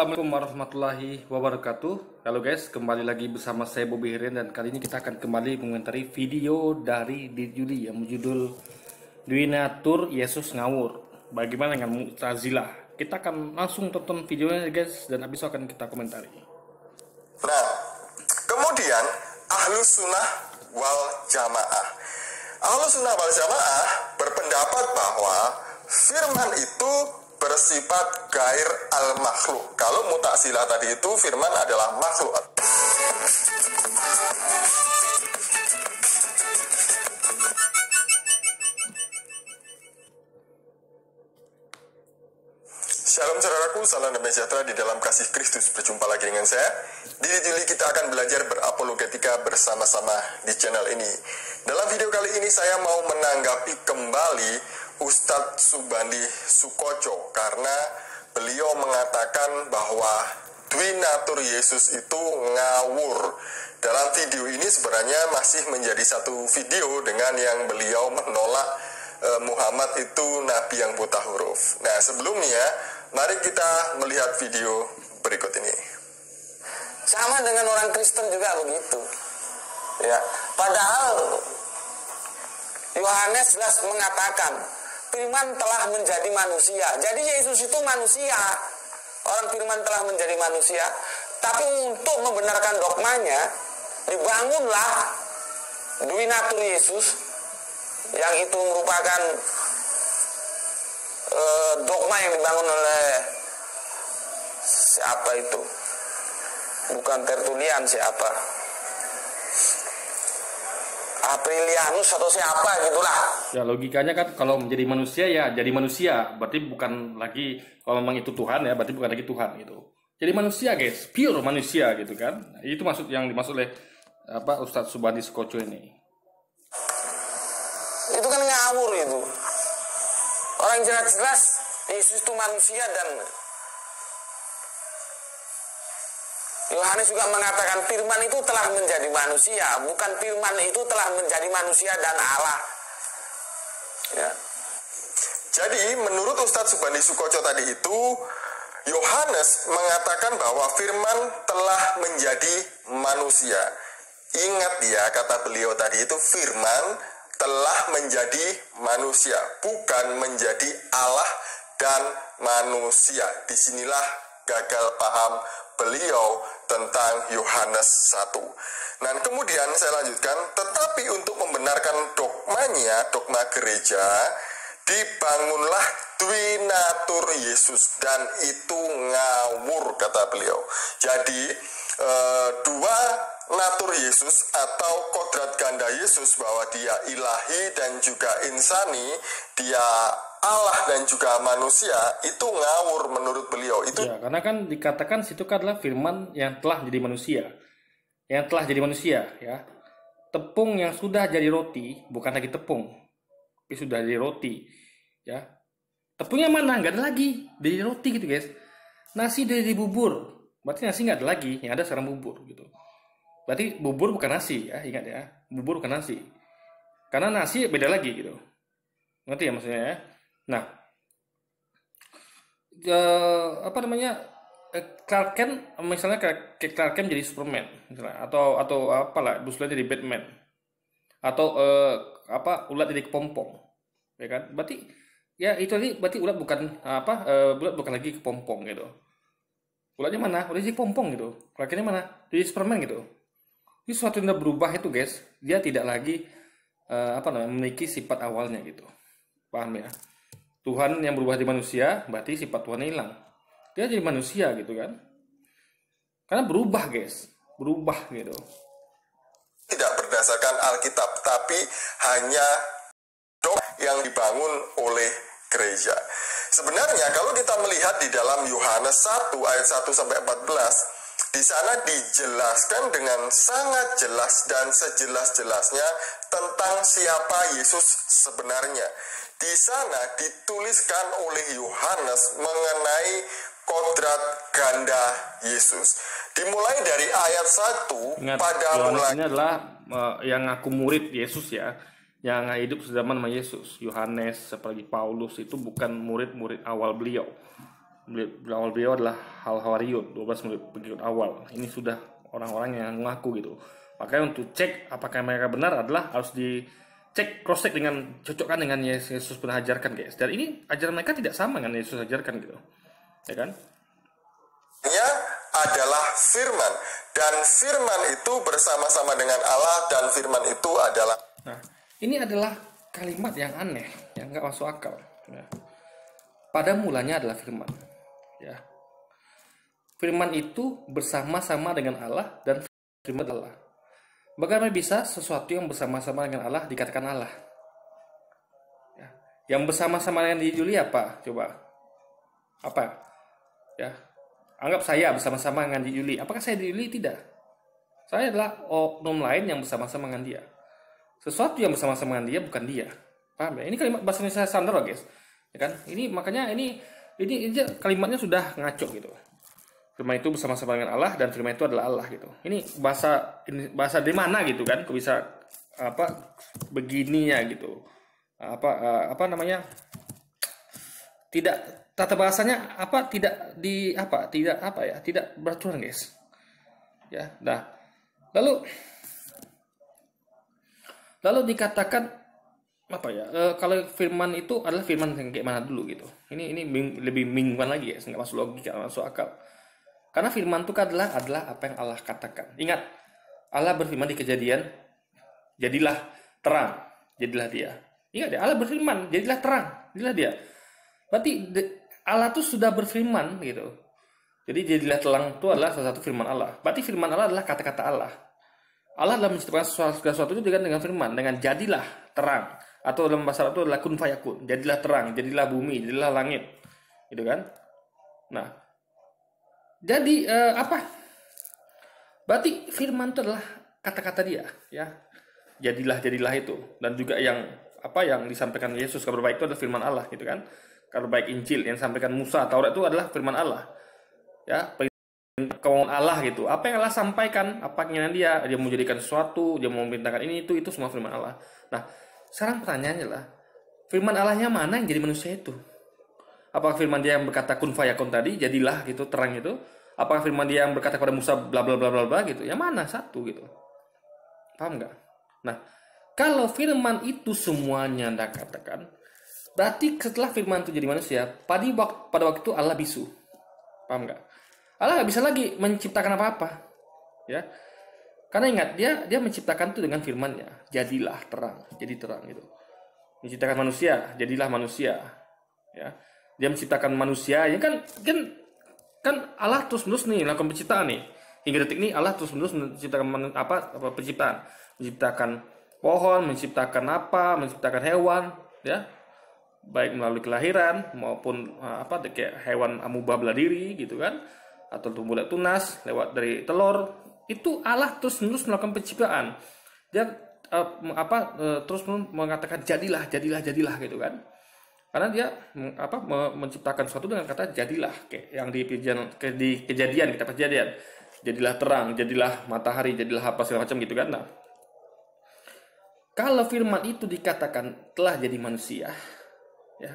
Assalamualaikum warahmatullahi wabarakatuh. Halo guys, kembali lagi bersama saya Bobby Herian, dan kali ini kita akan kembali mengomentari video dari Juli yang berjudul Dwinatur Yesus Ngawur. Bagaimana dengan Mu'tazilah? Kita akan langsung tonton videonya guys, dan habis itu akan kita komentari. Nah, kemudian Ahlus Sunnah wal Jamaah. Ahlus Sunnah wal Jamaah berpendapat bahwa firman itu bersifat gair al-makhluk. Kalau Mu'tazilah tadi itu firman adalah makhluk. Shalom saudaraku, salam damai sejahtera di dalam kasih Kristus. Berjumpa lagi dengan saya. Di Juli kita akan belajar berapologetika bersama-sama di channel ini. Dalam video kali ini saya mau menanggapi kembali Ustadz Subandi Sukoco, karena beliau mengatakan bahwa Dwinatur Yesus itu ngawur. Dalam video ini sebenarnya masih menjadi satu video dengan yang beliau menolak Muhammad itu nabi yang buta huruf. Nah, sebelumnya mari kita melihat video berikut ini. Sama dengan orang Kristen juga begitu. Ya, padahal Yohanes jelas mengatakan firman telah menjadi manusia. Jadi Yesus itu manusia. Orang firman telah menjadi manusia. Tapi untuk membenarkan dogmanya, dibangunlah Dwinatur Yesus, yang itu merupakan dogma yang dibangun oleh siapa itu? Bukan Tertullian, siapa? Aprilianus atau siapa gitulah. Ya logikanya kan kalau menjadi manusia ya jadi manusia, berarti bukan lagi, kalau memang itu Tuhan ya berarti bukan lagi Tuhan gitu. Jadi manusia guys, pure manusia gitu kan. Itu maksud yang dimaksud oleh Ustadz Subandi Sukoco ini. Itu kan ngawur itu. Orang jelas-jelas Yesus itu manusia, dan Yohanes juga mengatakan firman itu telah menjadi manusia, bukan firman itu telah menjadi manusia dan Allah. Ya. Jadi menurut Ustadz Subandi Sukoco tadi itu, Yohanes mengatakan bahwa firman telah menjadi manusia. Ingat ya, kata beliau tadi itu firman telah menjadi manusia, bukan menjadi Allah dan manusia. Disinilah gagal paham beliau tentang Yohanes 1. Nah, kemudian saya lanjutkan, tetapi untuk membenarkan dogmanya, dogma gereja, dibangunlah Dwinatur Yesus, dan itu ngawur, kata beliau. Jadi dua natur Yesus atau kodrat ganda Yesus, bahwa dia ilahi dan juga insani, dia Allah dan juga manusia, itu ngawur menurut beliau. Itu ya, karena kan dikatakan situ kan adalah firman yang telah jadi manusia. Yang telah jadi manusia ya. Tepung yang sudah jadi roti, bukan lagi tepung, tapi sudah jadi roti ya. Tepungnya mana? Nggak ada lagi, jadi roti gitu guys. Nasi dari bubur, berarti nasi nggak ada lagi, yang ada sekarang bubur gitu. Berarti bubur bukan nasi ya, ingat ya, bubur bukan nasi. Karena nasi beda lagi gitu. Ngerti ya maksudnya ya? Nah, Clark Kent misalnya, kayak Clark Kent jadi Superman misalnya, atau apalah, Bruce Lee jadi Batman, atau ulat jadi kepompong, ya kan? Berarti ya itu tadi, berarti ulat bukan ulat bukan lagi kepompong gitu. Ulatnya mana? Udah jadi kepompong gitu. Clark Kentnya mana? Jadi Superman gitu. Ini sesuatu yang udah berubah itu guys. Dia tidak lagi memiliki sifat awalnya gitu. Paham ya? Tuhan yang berubah di manusia, berarti sifat Tuhan hilang. Dia jadi manusia gitu kan. Karena berubah guys. Berubah gitu. tidak berdasarkan Alkitab, tapi hanya dogma yang dibangun oleh gereja. Sebenarnya kalau kita melihat di dalam Yohanes 1 ayat 1 sampai 14, di sana dijelaskan dengan sangat jelas dan sejelas-jelasnya tentang siapa Yesus sebenarnya. Di sana dituliskan oleh Yohanes mengenai kodrat ganda Yesus. Dimulai dari ayat 1. Ingat, pada Yohanes mulanya ini adalah yang ngaku murid Yesus ya, yang hidup sezaman sama Yesus. Yohanes seperti Paulus itu bukan murid-murid awal beliau. awal beliau adalah Al-Hawariyun, 12 pengikut awal. Ini sudah orang-orang yang mengaku gitu. Makanya untuk cek apakah mereka benar adalah harus dicek, cross check dengan cocokkan dengan Yesus pernah ajarkan, guys. Dan ini ajaran mereka tidak sama dengan Yesus ajarkan gitu. Ya kan? Adalah firman, dan firman itu bersama-sama dengan Allah, dan firman itu adalah. Nah, ini adalah kalimat yang aneh, yang nggak masuk akal. Ya. Pada mulanya adalah firman. Ya. Firman itu bersama-sama dengan Allah, dan firman Allah. Bagaimana bisa sesuatu yang bersama-sama dengan Allah dikatakan Allah? Ya. Yang bersama-sama dengan Yuli apa? Coba. Apa? Ya. Anggap saya bersama-sama dengan Yuli. Apakah saya di Yuli? Tidak. Saya adalah oknum lain yang bersama-sama dengan dia. Sesuatu yang bersama-sama dengan dia bukan dia. Paham ya? Ini kalimat bahasa Indonesia standar loh, guys. Ya kan? Ini makanya ini kalimatnya sudah ngaco gitu. Firman itu bersama-sama dengan Allah, dan firman itu adalah Allah gitu. Ini bahasa dari mana gitu kan? Kok bisa begininya gitu. Apa namanya? Tidak, tata bahasanya tidak beraturan, guys. Ya, nah. Lalu dikatakan kalau firman itu adalah firman yang kayak mana dulu gitu. Ini lebih mingguan lagi, ya, nggak masuk logika, nggak masuk akal. Karena firman itu adalah apa yang Allah katakan. Ingat, Allah berfirman di Kejadian, jadilah terang, jadilah dia. Ingat ya, Allah berfirman, jadilah terang, jadilah dia. Berarti Allah itu sudah berfirman gitu. Jadi jadilah terang itu adalah salah satu firman Allah. Berarti firman Allah adalah kata-kata Allah. Allah dalam menciptakan sesuatu itu dengan firman, dengan jadilah terang, atau dalam bahasa Arab itu adalah kun fayakun, jadilah terang, jadilah bumi, jadilah langit, gitu kan? Nah, jadi berarti firman itu adalah kata-kata dia, ya. Jadilah itu, dan juga yang disampaikan Yesus, kabar baik itu adalah firman Allah, gitu kan? Kabar baik Injil yang disampaikan Musa, Taurat itu adalah firman Allah, ya. Kemauan Allah gitu. Apa yang Allah sampaikan, apa keinginan dia mau jadikan sesuatu, dia mau memerintahkan ini itu semua firman Allah. Nah, sekarang pertanyaannya lah, firman Allahnya mana yang jadi manusia itu? Apakah firman dia yang berkata kun fayakun tadi, jadilah gitu, terang itu? Apakah firman dia yang berkata kepada Musa bla bla bla bla bla gitu? Yang mana satu gitu? Paham nggak? Nah, kalau firman itu semuanya Anda katakan, berarti setelah firman itu jadi manusia, pada waktu itu Allah bisu. Paham nggak? Allah nggak bisa lagi menciptakan apa-apa, ya. Karena ingat, dia menciptakan itu dengan firman-Nya, jadilah terang, jadi terang gitu. Menciptakan manusia, jadilah manusia, ya. Dia menciptakan manusia, ya kan Allah terus-menerus nih melakukan penciptaan nih. Hingga detik ini Allah terus-menerus menciptakan penciptaan, menciptakan pohon, menciptakan hewan, ya. Baik melalui kelahiran maupun kayak hewan amuba belah diri gitu kan, atau tumbuh tunas lewat dari telur. Itu Allah terus menerus melakukan penciptaan. Dia terus mengatakan jadilah gitu kan. Karena dia menciptakan sesuatu dengan kata jadilah, kayak yang di kejadian, kitab Kejadian. Jadilah terang, jadilah matahari, jadilah apa segala macam gitu kan. Nah, kalau firman itu dikatakan telah jadi manusia, ya,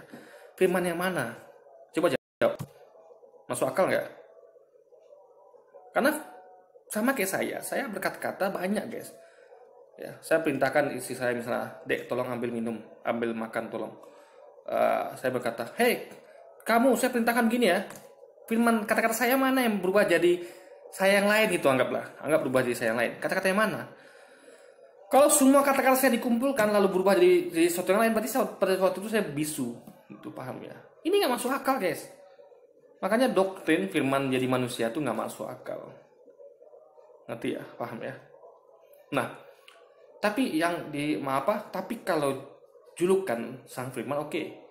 firman yang mana? Coba jawab. Masuk akal nggak? Karena sama kayak saya berkata-kata banyak, guys. Ya, saya perintahkan istri saya misalnya, "Dek, tolong ambil minum, ambil makan, tolong." Saya berkata, "Hei, kamu, saya perintahkan begini ya." Firman kata-kata saya mana yang berubah jadi saya yang lain gitu, anggap berubah jadi saya yang lain. Kata-kata yang mana? Kalau semua kata-kata saya dikumpulkan lalu berubah jadi sesuatu yang lain, berarti pada waktu itu saya bisu. Itu paham ya? Ini nggak masuk akal, guys. Makanya doktrin firman jadi manusia itu nggak masuk akal. Ngerti ya? Paham ya? Nah, tapi tapi kalau julukan sang firman, oke.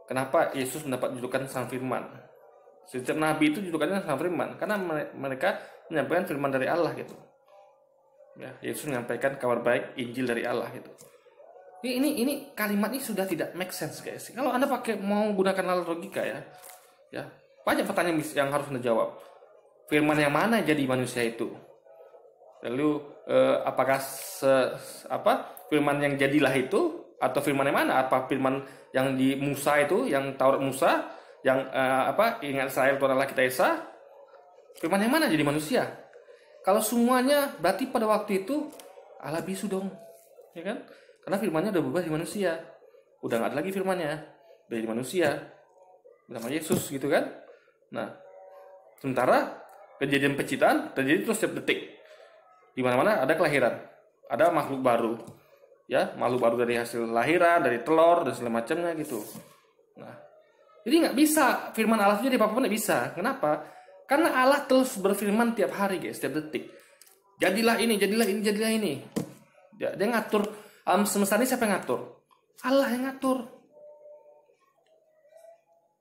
Kenapa Yesus mendapat julukan sang firman? Setiap nabi itu julukannya sang firman, karena mereka menyampaikan firman dari Allah gitu. Ya, Yesus menyampaikan kabar baik Injil dari Allah gitu. Ini kalimat ini sudah tidak make sense, guys. Kalau Anda mau gunakan nalar logika ya banyak pertanyaan yang harus Anda jawab. Firman yang mana jadi manusia itu? Lalu apakah firman yang jadilah itu, atau firman yang mana? Apa firman yang di Musa itu, yang Taurat Musa, yang ingat Israel Tuhan Allah kita Esa, firman yang mana jadi manusia? Kalau semuanya berarti pada waktu itu Allah bisu dong, ya kan? Karena firmannya udah berubah di manusia, udah nggak ada lagi firmannya, udah jadi manusia, sama Yesus gitu kan? Nah, sementara kejadian penciptaan terjadi terus setiap detik, di mana-mana ada kelahiran, ada makhluk baru, ya makhluk baru dari hasil lahiran, dari telur dan segala macamnya gitu. Nah, jadi nggak bisa firman Allah itu jadi apa-apa nggak bisa. Kenapa? Karena Allah terus berfirman tiap hari guys, setiap detik. Jadilah ini, jadilah ini, jadilah ini. Dia ngatur alam semesta ini, siapa yang ngatur? Allah yang ngatur.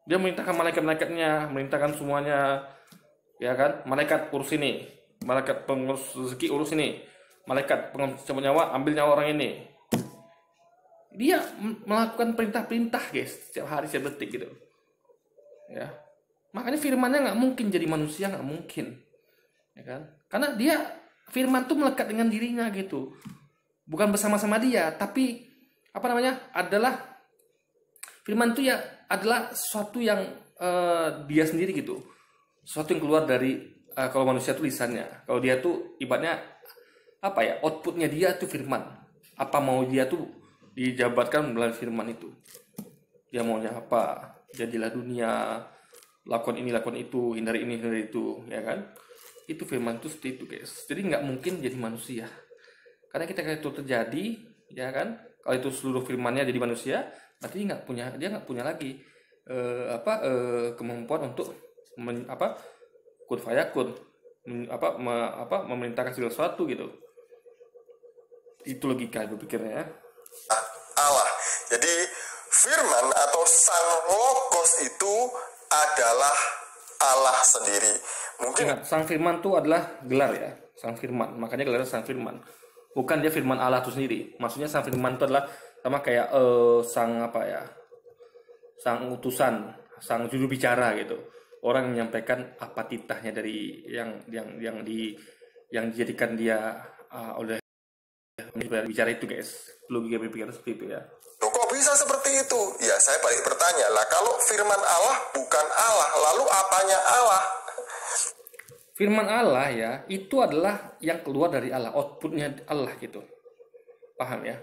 Dia memerintahkan malaikat-malaikatnya, memerintahkan semuanya, ya kan? Malaikat urus ini, malaikat pengurus rezeki urus ini, malaikat pengurus nyawa ambil nyawa orang ini. Dia melakukan perintah-perintah guys, setiap hari, setiap detik gitu. Ya, makanya firmannya nggak mungkin jadi manusia, nggak mungkin, ya kan? Karena dia firman tuh melekat dengan dirinya gitu, bukan bersama-sama dia, tapi adalah firman itu ya adalah sesuatu yang dia sendiri gitu, sesuatu yang keluar dari kalau manusia tuh lisannya, kalau dia tuh ibaratnya outputnya dia tuh firman, apa mau dia tuh dijabatkan melalui firman itu, dia maunya apa, jadilah dunia, lakukan ini, lakukan itu, hindari ini, hindari itu, ya kan? Itu firman itu seperti itu guys. Jadi nggak mungkin jadi manusia. Karena kita itu terjadi, ya kan? Kalau itu seluruh firmannya jadi manusia, berarti dia nggak punya lagi kemampuan untuk kun fayakun, memerintahkan segala sesuatu gitu. Itu logika berpikirnya. Allah. Jadi firman atau sang logos itu adalah Allah sendiri. Mungkin ingat, sang firman itu adalah gelar ya, sang firman. Makanya gelarnya sang firman. Bukan dia firman Allah itu sendiri. Maksudnya sang firman itu adalah sama kayak sang utusan, sang juru bicara gitu. Orang yang menyampaikan apa titahnya dari yang dijadikan dia oleh bicara itu guys. Logika berpikir seperti itu ya. loh, kok bisa seperti itu? Ya saya balik bertanya lah, kalau firman Allah bukan Allah, lalu apanya Allah? Firman Allah ya, itu adalah yang keluar dari Allah, outputnya Allah gitu. Paham ya?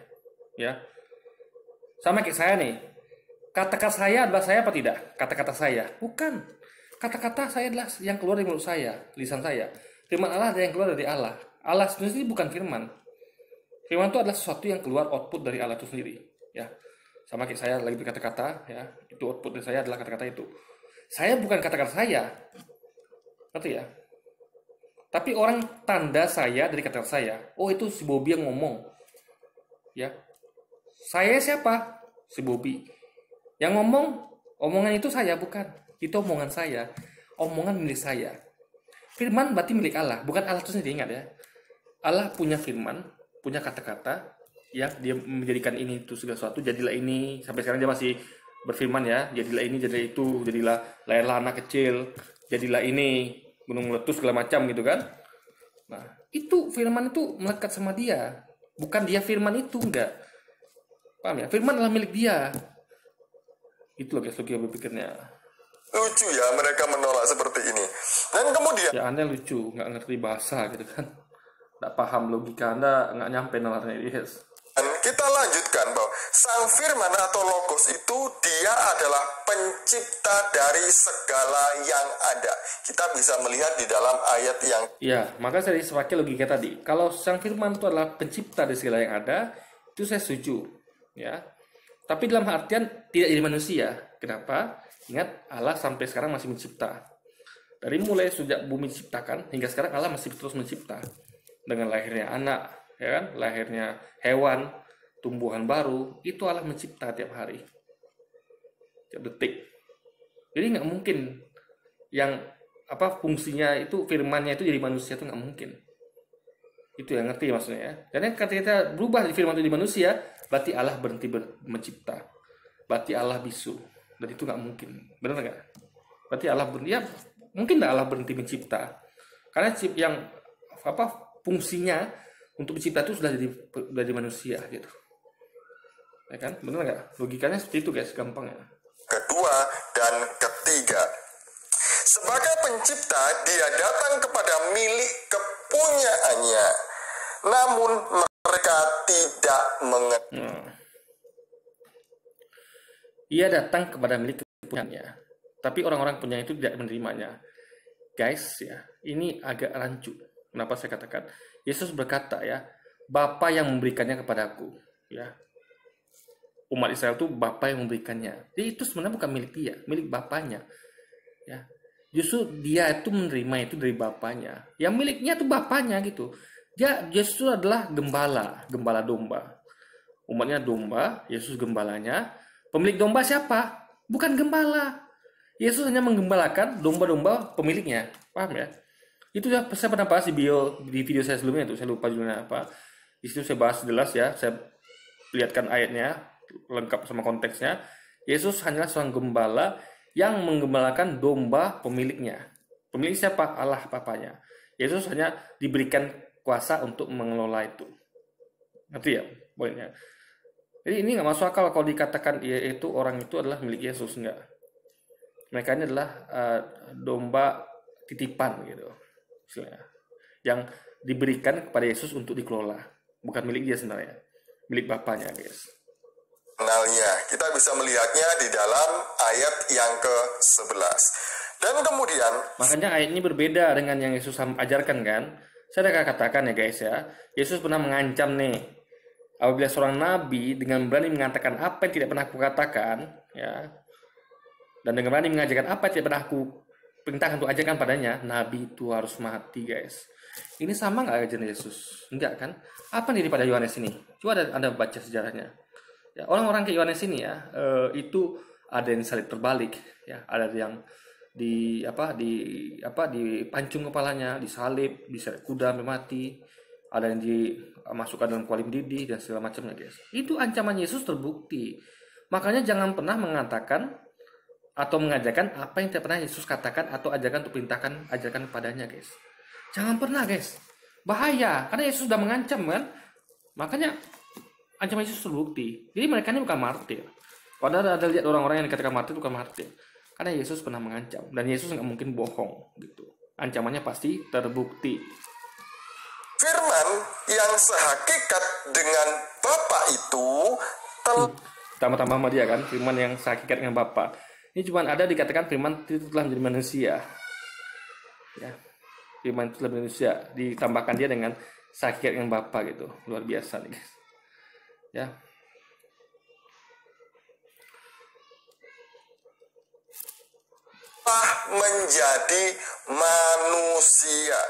Ya. Sama kayak saya nih. Kata-kata saya adalah saya apa tidak? Kata-kata saya. Bukan. Kata-kata saya adalah yang keluar dari mulut saya, lisan saya. Firman Allah ada yang keluar dari Allah. Allah sendiri bukan firman. Firman itu adalah sesuatu yang keluar output dari Allah itu sendiri. Ya. Sama kayak saya lagi berkata-kata, ya. Itu output dari saya adalah kata-kata itu. Saya bukan kata-kata saya. Ngerti ya? Tapi orang tanda saya dari kata saya. Oh, itu si Bobby yang ngomong. Ya. Saya siapa? Si Bobby. Yang ngomong, omongan itu saya bukan. Itu omongan saya. Omongan milik saya. Firman berarti milik Allah, bukan Allah itu sendiri, ingat ya. Allah punya firman, punya kata-kata yang dia menjadikan ini itu segala sesuatu, jadilah ini. Sampai sekarang dia masih berfirman ya, jadilah ini, jadilah itu, jadilah lahirlah anak kecil, jadilah ini, gunung meletus segala macam gitu kan. Nah, itu firman itu melekat sama dia, bukan dia firman itu, enggak. Paham ya? Firman adalah milik dia. Itu loh guys, logika berpikirnya. Lucu ya mereka menolak seperti ini. Dan kemudian Ya Anda lucu, nggak ngerti bahasa gitu kan, nggak paham logika Anda, nggak nyampe nalarnya yes. Dan kita lanjutkan bahwa sang firman atau logos itu dia adalah pencipta dari segala yang ada. Kita bisa melihat di dalam ayat yang Ya, maka saya sepakai logika tadi. Kalau sang firman itu adalah pencipta dari segala yang ada, itu saya setuju. Ya, tapi dalam artian tidak jadi manusia. Kenapa? Ingat, Allah sampai sekarang masih mencipta. Dari mulai sejak bumi diciptakan hingga sekarang Allah masih terus mencipta. Dengan lahirnya anak, ya kan? Lahirnya hewan, tumbuhan baru, itu Allah mencipta tiap hari, tiap detik. Jadi nggak mungkin yang fungsinya itu firmannya itu jadi manusia itu nggak mungkin. Itu yang ngerti maksudnya ya. Karena ketika kita berubah dari firman itu jadi manusia, berarti Allah berhenti mencipta. Berarti Allah bisu. Dan itu nggak mungkin. Benar nggak? Berarti Allah mungkin nggak Allah berhenti mencipta. Karena yang fungsinya untuk mencipta itu sudah jadi manusia gitu. Ya kan? Benar nggak? Logikanya seperti itu guys, gampang ya. kedua dan ketiga 3. Sebagai pencipta, dia datang kepada milik kepunyaannya, namun mereka tidak mengerti. Ia datang kepada milik kepunyaannya, tapi orang-orang punya itu tidak menerimanya. Guys, ya, ini agak rancu. Kenapa saya katakan? Yesus berkata, ya, Bapa yang memberikannya kepadaku, ya. Umat Israel itu Bapa yang memberikannya. Jadi itu sebenarnya bukan milik dia, milik Bapanya. Ya. Justru dia itu menerima itu dari Bapanya. Yang miliknya itu Bapanya gitu. Dia justru adalah gembala domba. Umatnya domba, Yesus gembalanya. Pemilik domba siapa? Bukan gembala. Yesus hanya menggembalakan domba-domba pemiliknya. Paham ya? Itu ya, saya pernah bahas di video saya sebelumnya itu, saya lupa judulnya apa. Di situ saya bahas jelas ya, saya lihatkan ayatnya lengkap sama konteksnya. Yesus hanyalah seorang gembala yang menggembalakan domba pemiliknya. Pemilik siapa? Allah Bapanya. Yesus hanya diberikan kuasa untuk mengelola itu. Ngerti ya poinnya? Jadi ini nggak masuk akal kalau dikatakan itu orang itu adalah milik Yesus, enggak. Mereka ini adalah domba titipan gitu, istilahnya, yang diberikan kepada Yesus untuk dikelola, bukan milik dia sebenarnya, milik Bapanya, guys. Kenalnya, kita bisa melihatnya di dalam ayat yang ke-11. Dan kemudian, makanya ayat ini berbeda dengan yang Yesus ajarkan kan. Saya udah katakan ya guys ya, Yesus pernah mengancam nih, apabila seorang nabi dengan berani mengatakan apa yang tidak pernah aku katakan, ya, dan dengan berani mengajarkan apa yang tidak pernah aku perintahkan untuk ajarkan padanya, nabi itu harus mati, guys. Ini sama nggak ajaran Yesus? Enggak kan? Apa nih pada Yohanes ini? Coba Anda baca sejarahnya. Ya, orang-orang kayak Yohanes ini ya, itu ada yang salib terbalik, ya, ada yang dipancung kepalanya, disalib, disalib kuda sampai mati, ada yang dimasukkan dalam kuali mendidih dan segala macamnya, guys. Itu ancaman Yesus terbukti. Makanya jangan pernah mengatakan atau mengajarkan apa yang tidak pernah Yesus katakan atau ajarkan untuk perintahkan ajarkan kepadanya, guys. Jangan pernah, guys. Bahaya, karena Yesus sudah mengancam kan. Makanya ancaman Yesus terbukti. Jadi mereka ini bukan martir. Padahal ada lihat orang-orang yang dikatakan martir bukan martir. Karena Yesus pernah mengancam. Dan Yesus nggak mungkin bohong gitu. Ancamannya pasti terbukti. firman yang sehakikat dengan Bapa itu Tambah-tambah sama dia kan, firman yang sehakikat dengan Bapa. Ini cuma ada dikatakan firman itu telah menjadi manusia. Ya. Firman itu telah menjadi manusia. Ditambahkan dia dengan sehakikat dengan Bapa gitu. Luar biasa nih, guys. Ya. menjadi manusia.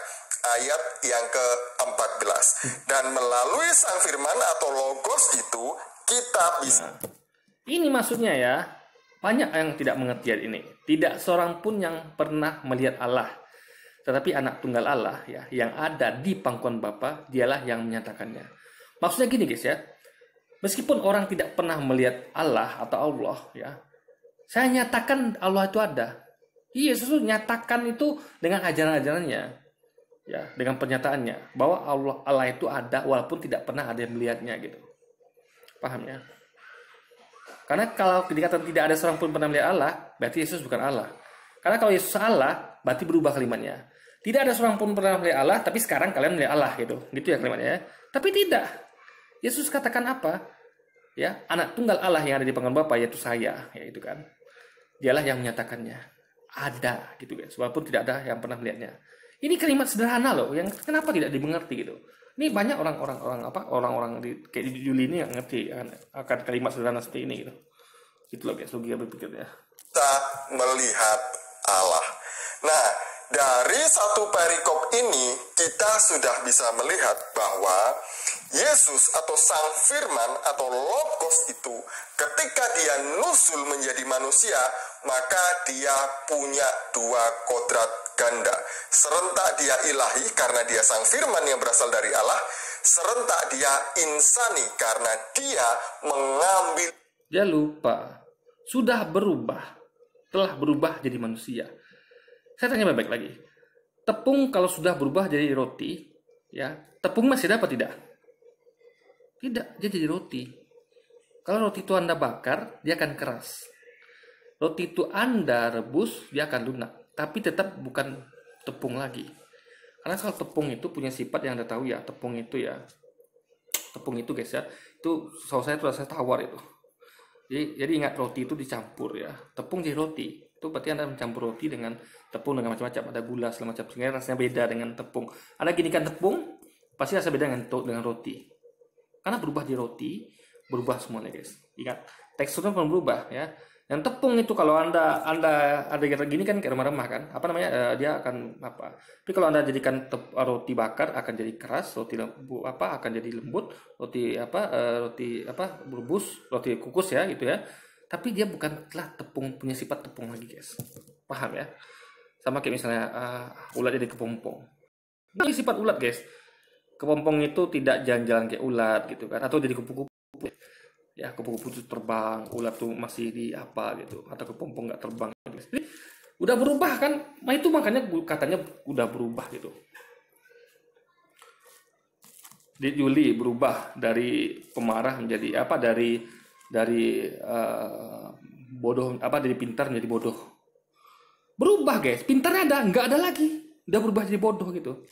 Ayat yang ke-14. Dan melalui sang firman atau logos itu kita bisa. Ini maksudnya ya. Banyak yang tidak mengerti ini. Tidak seorang pun yang pernah melihat Allah. Tetapi anak tunggal Allah ya, yang ada di pangkuan Bapa, dialah yang menyatakannya. Maksudnya gini guys ya. Meskipun orang tidak pernah melihat Allah atau Allah ya, saya nyatakan Allah itu ada. Yesus nyatakan itu dengan ajaran-ajarannya, ya, dengan pernyataannya bahwa Allah itu ada walaupun tidak pernah ada yang melihatnya gitu. Paham ya? Karena kalau dikatakan tidak ada seorang pun pernah melihat Allah, berarti Yesus bukan Allah. Karena kalau Yesus Allah, berarti berubah kalimatnya. Tidak ada seorang pun pernah melihat Allah, tapi sekarang kalian melihat Allah gitu. Gitu ya kalimatnya ya. Tapi tidak. Yesus katakan apa? Ya, anak tunggal Allah yang ada di pangkuan Bapa, yaitu saya, ya itu kan. Dialah yang menyatakannya. Ada gitu guys, walaupun tidak ada yang pernah melihatnya. Ini kalimat sederhana loh, yang kenapa tidak dimengerti gitu. Ini banyak orang-orang di kayak di Juli ini yang ngerti akan kalimat sederhana seperti ini gitu. Gitu loh guys, logika berpikirnya. Kita melihat Allah. Nah, dari satu perikop ini kita sudah bisa melihat bahwa Yesus atau Sang Firman atau Logos itu ketika dia nusul menjadi manusia, maka dia punya dua kodrat ganda. Serentak dia ilahi karena dia Sang Firman yang berasal dari Allah, serentak dia insani karena dia mengambil. Dia lupa, sudah berubah, telah berubah jadi manusia. Saya tanya baik-baik lagi. Tepung kalau sudah berubah jadi roti, ya, tepung masih dapat tidak? Tidak, dia jadi roti. Kalau roti itu Anda bakar, dia akan keras. Roti itu Anda rebus, dia akan lunak, tapi tetap bukan tepung lagi. Karena kalau tepung itu punya sifat yang Anda tahu ya, tepung itu guys ya, itu saus saya itu rasa tawar itu. Jadi ingat, roti itu dicampur ya, tepung jadi roti. Itu berarti Anda mencampur roti dengan tepung dengan macam-macam, ada gula segala macam, sehingga rasanya beda dengan tepung. Anda ginikan tepung, pasti rasa beda dengan roti. Karena berubah di roti, berubah semuanya guys. Ingat, teksturnya pun berubah ya. Yang tepung itu kalau anda gini kan kayak remah-remah kan, apa namanya, dia akan apa. Tapi kalau Anda jadikan roti bakar akan jadi keras, roti akan jadi lembut, roti berebus, roti kukus ya gitu ya. Tapi dia bukanlah tepung, punya sifat tepung lagi guys. Paham ya? Sama kayak misalnya ulat jadi kepompong. Ini sifat ulat guys. Kepompong itu tidak jalan-jalan kayak ulat gitu kan, atau jadi kupu-kupu. Ya, kupu-kupu itu terbang, ulat tuh masih di apa gitu, atau kepompong nggak terbang gitu. Jadi, udah berubah kan, nah itu makanya katanya udah berubah gitu. Di Juli berubah dari pemarah menjadi apa, dari bodoh, apa, dari pintar menjadi bodoh. Berubah guys, pintarnya nggak ada lagi, udah berubah jadi bodoh gitu.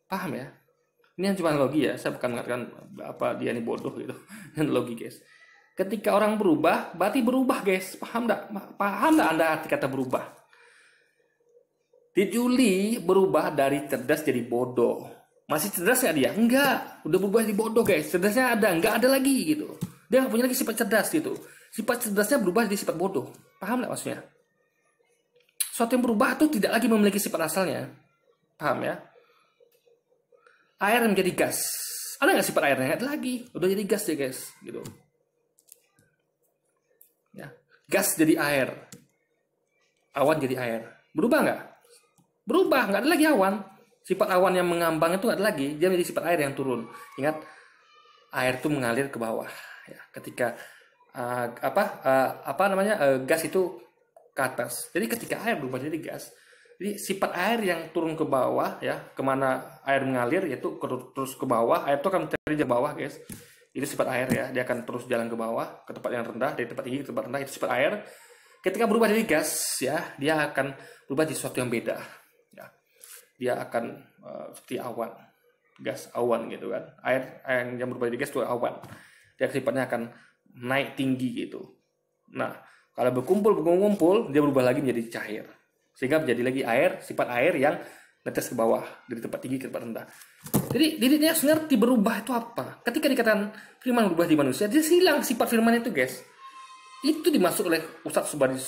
Paham ya? Ini yang cuma analogi ya, saya bukan mengatakan apa dia ini bodoh gitu. Analogi guys. Ketika orang berubah, berarti berubah guys. Paham enggak? Paham enggak Anda arti kata berubah? Di Juli berubah dari cerdas jadi bodoh. Masih cerdas nggak dia? Enggak. Udah berubah jadi bodoh guys. Cerdasnya ada, nggak ada lagi gitu. Dia nggak punya lagi sifat cerdas gitu. Sifat cerdasnya berubah jadi sifat bodoh. Paham nggak maksudnya? Suatu yang berubah itu tidak lagi memiliki sifat asalnya. Paham ya? Air menjadi gas. Ada nggak sifat airnya? Nggak ada lagi. Udah jadi gas deh guys. Gitu. Ya. Gas jadi air. Awan jadi air. Berubah nggak? Berubah. Nggak ada lagi awan. Sifat awan yang mengambang itu nggak ada lagi. Dia menjadi sifat air yang turun. Ingat, air itu mengalir ke bawah. Ya. Ketika gas itu ke atas. Jadi ketika air berubah jadi gas, jadi sifat air yang turun ke bawah ya, kemana air mengalir yaitu terus ke bawah. Air itu akan mencari ke bawah guys. Itu sifat air ya, dia akan terus jalan ke bawah, ke tempat yang rendah, dari tempat tinggi ke tempat rendah, itu sifat air. Ketika berubah jadi gas ya, dia akan berubah jadi sesuatu yang beda. Ya. Dia akan seperti awan, gas awan gitu kan. Air yang berubah jadi gas itu awan. Dia sifatnya akan naik tinggi gitu. Nah, kalau berkumpul, dia berubah lagi menjadi cair. Sehingga menjadi lagi air, sifat air yang netes ke bawah, dari tempat tinggi ke tempat rendah. Jadi dia harus ngerti berubah itu apa. Ketika dikatakan firman berubah di manusia, dia hilang sifat firman itu guys. Itu dimaksud oleh Ustadz Subandi